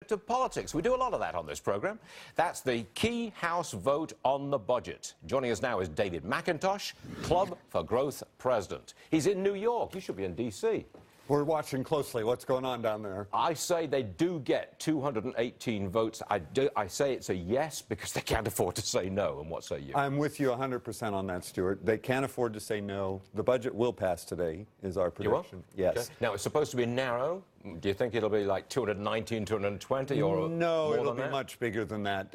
subject of politics. We do a lot of that on this program. That's the key House vote on the budget. Joining us now is David McIntosh, Club for Growth president. He's in New York. You should be in D.C. We're watching closely what's going on down there. I say they do get 218 votes. I say it's a yes because they can't afford to say no. And what say you? I'm with you 100% on that, Stuart. They can't afford to say no. The budget will pass today, is our prediction. Yes. Okay. Now, it's supposed to be narrow. Do you think it'll be like 219, 220, or no, it'll be that? much bigger than that.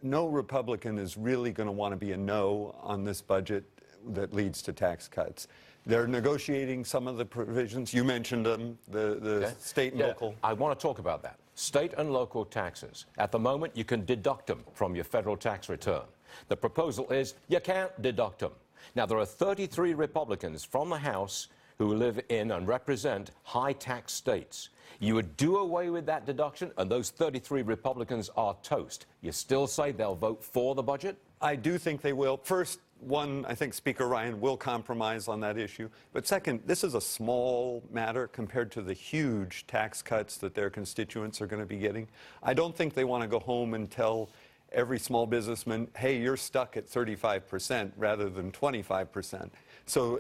No Republican is really going to want to be a no on this budget that leads to tax cuts. They're negotiating some of the provisions. You mentioned them, the state and local. I want to talk about that. State and local taxes. At the moment, you can deduct them from your federal tax return. The proposal is you can't deduct them. Now, there are 33 Republicans from the House who live in and represent high-tax states. You would do away with that deduction, and those 33 Republicans are toast. You still say they'll vote for the budget? I do think they will. First, one, I think Speaker Ryan will compromise on that issue. But second, this is a small matter compared to the huge tax cuts that their constituents are going to be getting. I don't think they want to go home and tell every small businessman, hey, you're stuck at 35% rather than 25%. So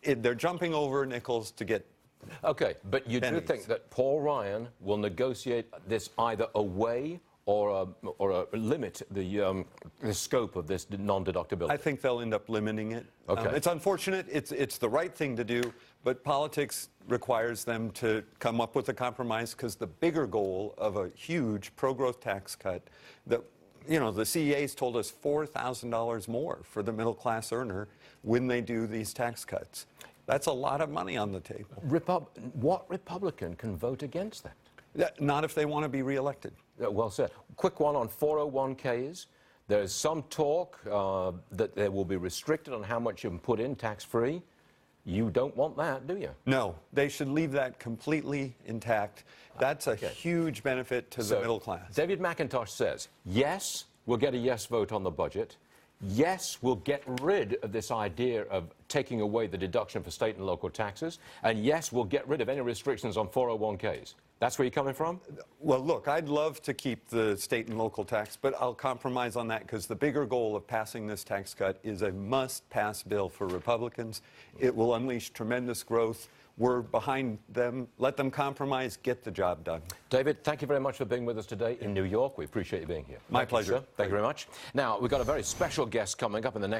they're jumping over nickels to get Okay, but you pennies. do think that Paul Ryan will negotiate this either away or limit the scope of this non-deductibility? I think they'll end up limiting it. Okay. It's unfortunate. It's the right thing to do, but politics requires them to come up with a compromise because the bigger goal of a huge pro-growth tax cut that, you know, the CEA's told us $4,000 more for the middle-class earner when they do these tax cuts. That's a lot of money on the table. What Republican can vote against that? Not if they want to be reelected. Well said. Quick one on 401ks. There's some talk that they will be restricted on how much you can put in tax-free. You don't want that, do you? No, they should leave that completely intact. That's a huge benefit to the middle class. David McIntosh says, yes, we'll get a yes vote on the budget. Yes, we'll get rid of this idea of taking away the deduction for state and local taxes. And yes, we'll get rid of any restrictions on 401ks. That's where you're coming from? Well, look, I'd love to keep the state and local tax, but I'll compromise on that because the bigger goal of passing this tax cut is a must-pass bill for Republicans. It will unleash tremendous growth. We're behind them. Let them compromise. Get the job done. David, thank you very much for being with us today in New York. We appreciate you being here. My pleasure. Thank you very much. Now, we've got a very special guest coming up in the next